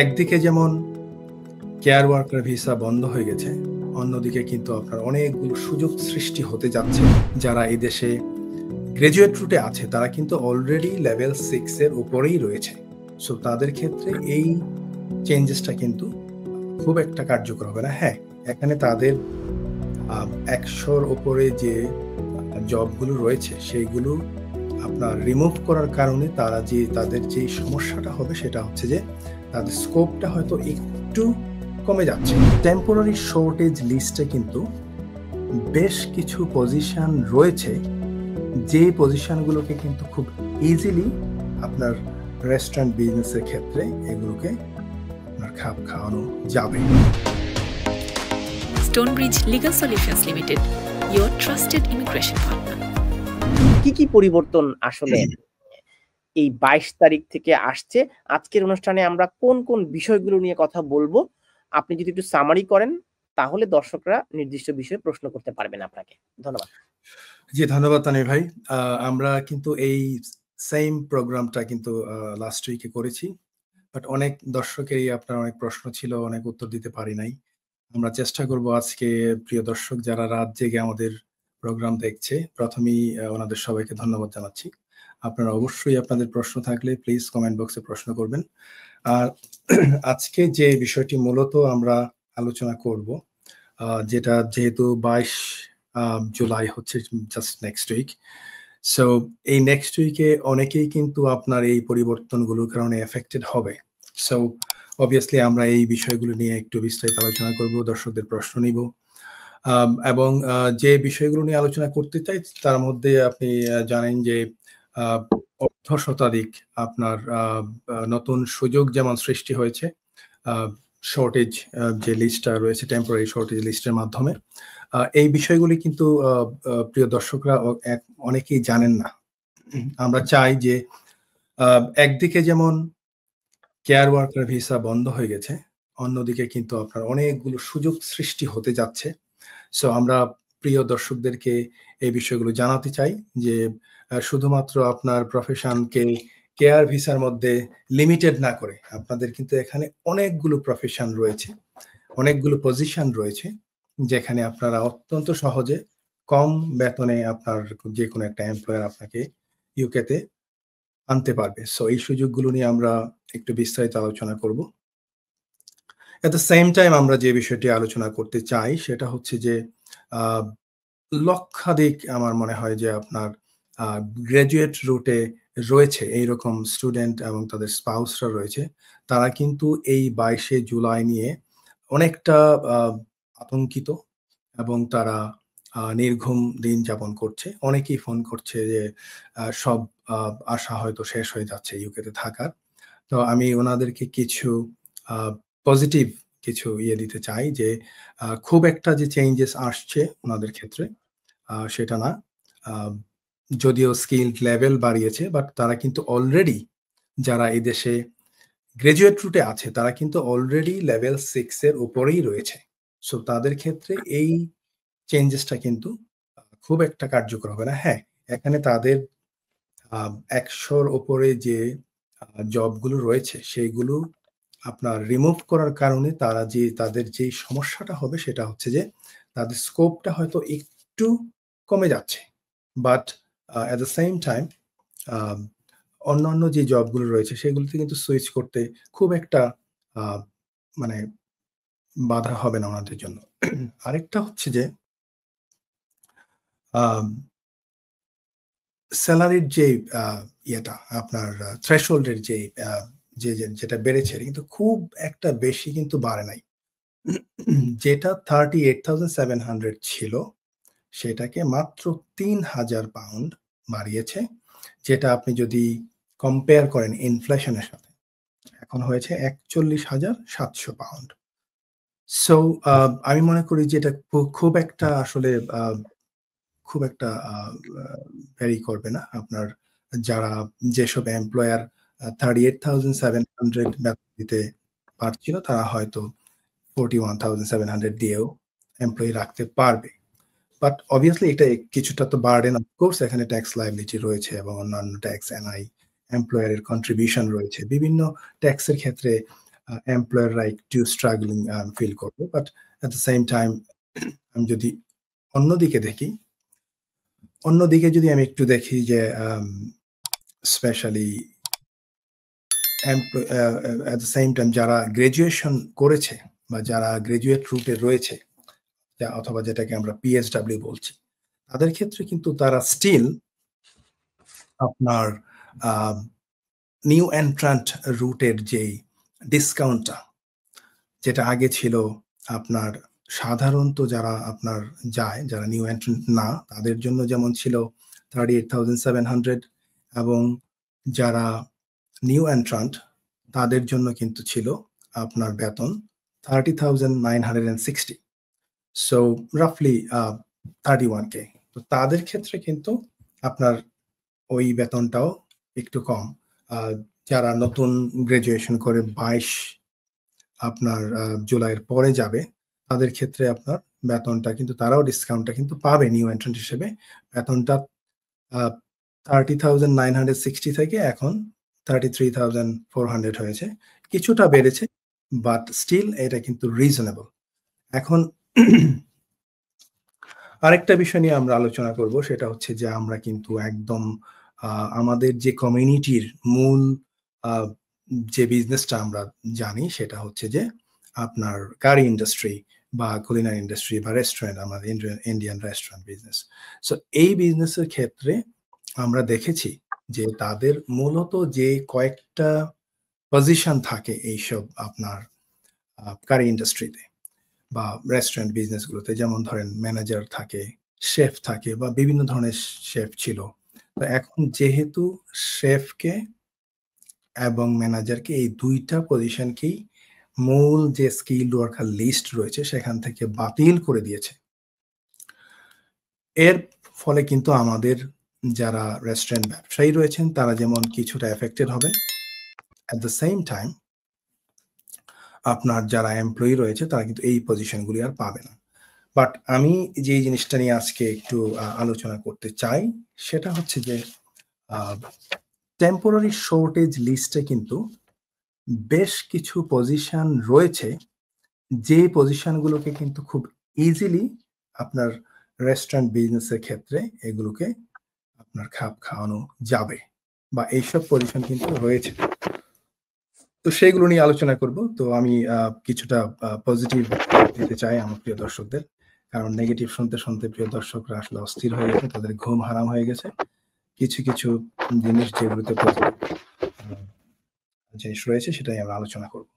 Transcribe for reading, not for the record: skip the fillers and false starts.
একদিকে যেমন care worker visa বন্ধ হয়ে গেছে, অন্যদিকে কিন্তু আপনার অনেকগুলো সুযোগ সৃষ্টি হতে যাচ্ছে। যারা এই দেশে গ্রাজুয়েট রুটে আছে তারা কিন্তু অলরেডি লেভেল 6 এর উপরেই রয়েছে। সো তাদের ক্ষেত্রে এই চেঞ্জেসটা কিন্তু খুব একটা কার্যকর হবে না। হ্যাঁ, এখানে তাদের 100-র উপরে যে জবগুলো রয়েছে সেইগুলো আপনার রিমুভ করার কারণে তাদের যে সমস্যাটা হবে সেটা হচ্ছে যে তাদের স্কোপটা হয়তো একটু কমে যাচ্ছে। টেম্পোরারি শর্টেজ লিস্টে কিন্তু বেশ কিছু পজিশন রয়েছে, যে পজিশনগুলোকে কিন্তু খুব ইজিলি আপনার রেস্টুরেন্ট বিজনেসের ক্ষেত্রে এগুলোকে আপনার খাপ খাওয়ানো যাবে। Stonebridge Legal Solutions Limited, your trusted immigration partner. কি পরিবর্তন আসলে এই 22 তারিখ থেকে আসছে? আজকের অনুষ্ঠানে আমরা কোন কোন বিষয়গুলো নিয়ে কথা বলবো, আপনি যদি একটু সামারি করেন তাহলে দর্শকরা নির্দিষ্ট বিষয়ে প্রশ্ন করতে পারবেন আপনাকে। ধন্যবাদ। জি, ধন্যবাদ তানির ভাই। আমরা কিন্তু এই সেম প্রোগ্রামটা কিন্তু লাস্ট উইকে করেছি, বাট অনেক দর্শকেরই আপনার অনেক প্রশ্ন ছিল, অনেক উত্তর দিতে পারি নাই। আমরা চেষ্টা করব আজকে প্রিয় দর্শক যারা রাত জেগে আমাদের প্রোগ্রাম দেখছে, প্রথমেই ওনাদের সবাইকে ধন্যবাদ জানাচ্ছি। আপনারা অবশ্যই আপনাদের প্রশ্ন থাকলে প্লিজ কমেন্ট বক্সে প্রশ্ন করবেন। আর আজকে যে বিষয়টি মূলত আমরা আলোচনা করব, যেটা যেহেতু 22 জুলাই হচ্ছে জাস্ট নেক্সট উইক, সো এই নেক্সট উইকে অনেকেই কিন্তু আপনার এই পরিবর্তনগুলোর কারণে এফেক্টেড হবে। সো অবভিয়াসলি আমরা এই বিষয়গুলো নিয়ে একটু বিস্তারিত আলোচনা করব, দর্শকদের প্রশ্ন নিব, এবং যে বিষয়গুলো নিয়ে আলোচনা করতে চাই তার মধ্যে আপনি জানেন যে অর্ধ শতাধিক আপনার নতুন সুযোগ যেমন সৃষ্টি হয়েছে শর্টেজ যে লিস্টটা রয়েছে, টেম্পোরারি শর্টেজ লিস্টের মাধ্যমে। এই বিষয়গুলি কিন্তু প্রিয় দর্শকরা অনেকেই জানেন না। আমরা চাই যে একদিকে যেমন কেয়ার ওয়ার্কার ভিসা বন্ধ হয়ে গেছে, অন্যদিকে কিন্তু আপনার অনেকগুলো সুযোগ সৃষ্টি হতে যাচ্ছে। সো আমরা প্রিয় দর্শকদেরকে এই বিষয়গুলো জানাতে চাই যে শুধুমাত্র আপনার প্রফেশনকে কেয়ার ভিসার মধ্যে লিমিটেড না করে আপনাদের কিন্তু এখানে অনেকগুলো প্রফেশন রয়েছে, অনেকগুলো পজিশন রয়েছে যেখানে আপনারা অত্যন্ত সহজে কম বেতনে আপনার যে কোনো একটা এমপ্লয়ার আপনাকে ইউকেতে আনতে পারবে। সো এই সুযোগগুলো নিয়ে আমরা একটু বিস্তারিত আলোচনা করব। এট দ্য সেম টাইম আমরা যে বিষয়টি আলোচনা করতে চাই সেটা হচ্ছে যে লক্ষাধিক আমার মনে হয় যে আপনার গ্রাজুয়েট রুটে রয়েছে এইরকম স্টুডেন্ট এবং তাদের স্পাউসরা রয়েছে, তারা কিন্তু এই 22শে জুলাই নিয়ে অনেকটা আতঙ্কিত এবং তারা নির্ঘুম দিন যাপন করছে। অনেকেই ফোন করছে যে সব আশা হয়তো শেষ হয়ে যাচ্ছে ইউকেতে থাকার। তো আমি ওনাদেরকে কিছু পজিটিভ কিছু দিতে চাই যে খুব একটা যে চেঞ্জেস আসছে ওনাদের ক্ষেত্রে সেটা না। যদিও স্কিলড লেভেল বাড়িয়েছে, বাট তারা কিন্তু অলরেডি যারা এই দেশে গ্রাজুয়েট রুটে আছে তারা কিন্তু অলরেডি লেভেল 6 এর উপরেই রয়েছে। সো তাদের ক্ষেত্রে এই চেঞ্জেসটা কিন্তু খুব একটা কার্যকর হবে না। হ্যাঁ, এখানে তাদের 100-র উপরে যে জবগুলো রয়েছে সেইগুলো আপনার রিমুভ করার কারণে তাদের যে সমস্যাটা হবে সেটা হচ্ছে যে তাদের স্কোপটা হয়তো একটু কমে যাচ্ছে, but at the same time অন্যান্য যে জবগুলো রয়েছে সেগুলোতে কিন্তু সুইচ করতে খুব একটা মানে বাধা হবে না ওনাদের জন্য। আরেকটা হচ্ছে যে স্যালারির যে ইয়েটা আপনার থ্রেশহোল্ডের যেটা বেড়েছে কিন্তু খুব একটা বেশি কিন্তু বাড়ে নাই। যেটা 38,700 ছিল সেটাকে মাত্র 3,000 পাউন্ড বাড়িয়েছে, যেটা আপনি যদি কম্পেয়ার করেন ইনফ্লেশনের সাথে এখন হয়েছে 41,700 পাউন্ড। সো আমি মনে করি যে এটা খুব একটা আসলে খুব একটা ভ্যারি করবে না। আপনার যারা যেসব এমপ্লয়ার 38,700 বেতন দিতে পারছিল তারা হয়তো 41,700 দিয়েও এমপ্লয়ি রাখতে পারবে। বাট অবভিয়াসলি এটা কিছুটা তো বার্ডেন, অফকোর্স এখানে ট্যাক্স লায়াবিলিটি রয়েছে এবং অন্যান্য ট্যাক্স, এনআই, এমপ্লয়ারের কন্ট্রিবিউশন রয়েছে। বিভিন্ন ট্যাক্সের ক্ষেত্রে এমপ্লয়াররা একটু স্ট্রাগলিং ফিল করবে, but at the same time আমি যদি অন্যদিকে যদি আমি একটু দেখি যে specially at the same time যারা গ্রাজুয়েশন করেছে বা যারা গ্রাজুয়েট রুটে রয়েছে অথবা যেটাকে আমরা পিএইচডব্লিউ বলছি, তাদের ক্ষেত্রে কিন্তু তারা স্টিল আপনার নিউ এন্ট্রান্ট রুটের যে ডিসকাউন্টটা যেটা আগে ছিল আপনার সাধারণত যারা আপনার যারা নিউ এন্ট্রান্ট না, তাদের জন্য যেমন ছিল 38,700 এবং যারা নিউ এন্ট্রান্ট তাদের জন্য কিন্তু ছিল আপনার বেতন 30,960, সো রাফলি 31K। তো তাদের ক্ষেত্রে কিন্তু আপনার ওই বেতনটাও একটু কম। যারা নতুন গ্রাজুয়েশন করে 22 আপনার জুলাইয়ের পরে যাবে, তাদের ক্ষেত্রে আপনার বেতনটা কিন্তু তারাও ডিসকাউন্টটা কিন্তু পাবে নিউ এন্ট্রান্ট হিসেবে। বেতনটা 30,960 থেকে এখন 33,400 হয়েছে, কিছুটা বেড়েছে, বাট স্টিল এটা কিন্তু রিজনেবল। এখন আরেকটা বিষয় নিয়ে আমরা আলোচনা করব, সেটা হচ্ছে যে আমরা কিন্তু একদম আমাদের যে কমিউনিটির মূল যে বিজনেসটা আমরা জানি সেটা হচ্ছে যে আপনার গাড়ি ইন্ডাস্ট্রি বা কুলিনারি ইন্ডাস্ট্রি বা রেস্টুরেন্ট, আমাদের ইন্ডিয়ান রেস্টুরেন্ট বিজনেস। সো এই বিজনেসের ক্ষেত্রে আমরা দেখেছি যে তাদের মূলত যে কয়েকটা পজিশন থাকে এইসব আপনার গাড়ি ইন্ডাস্ট্রিতে বা রেস্টুরেন্ট বিজনেসগুলোতে, যেমন ধরেন ম্যানেজার থাকে, শেফ থাকে বা বিভিন্ন ধরনের শেফ ছিল। তো এখন যেহেতু শেফকে এবং ম্যানেজারকে এই দুইটা পজিশনকেই মূল যে স্কিলড ওয়ার্কার লিস্ট রয়েছে সেখান থেকে বাতিল করে দিয়েছে, এর ফলে কিন্তু আমাদের যারা রেস্টুরেন্ট ব্যবসায়ী রয়েছেন তারা যেমন কিছুটা এফেক্টেড হবে, অ্যাট দ্য সেম টাইম আপনার যারা এমপ্লয়ি রয়েছে তারা কিন্তু এই পজিশনগুলি আর পাবে না। বাট আমি যে জিনিসটা নিয়ে আজকে একটু আলোচনা করতে চাই সেটা হচ্ছে যে টেম্পোরারি শর্টেজ লিস্টে কিন্তু বেশ কিছু পজিশন রয়েছে, যে পজিশনগুলোকে কিন্তু খুব ইজিলি আপনার রেস্টুরেন্ট বিজনেসের ক্ষেত্রে এগুলোকে আপনার খাপ খাওয়ানো যাবে বা এইসব পজিশন কিন্তু রয়েছে। তো সেইগুলো নিয়ে আলোচনা করব। তো আমি কিছুটা পজিটিভ দিতে চাই আমার প্রিয় দর্শকদের, কারণ নেগেটিভ শুনতে শুনতে প্রিয় দর্শকরা আসলে অস্থির হয়ে গেছে, তাদের ঘুম হারাম হয়ে গেছে। কিছু জিনিস যেগুলোতে জিনিস রয়েছে সেটাই আমরা আলোচনা করব।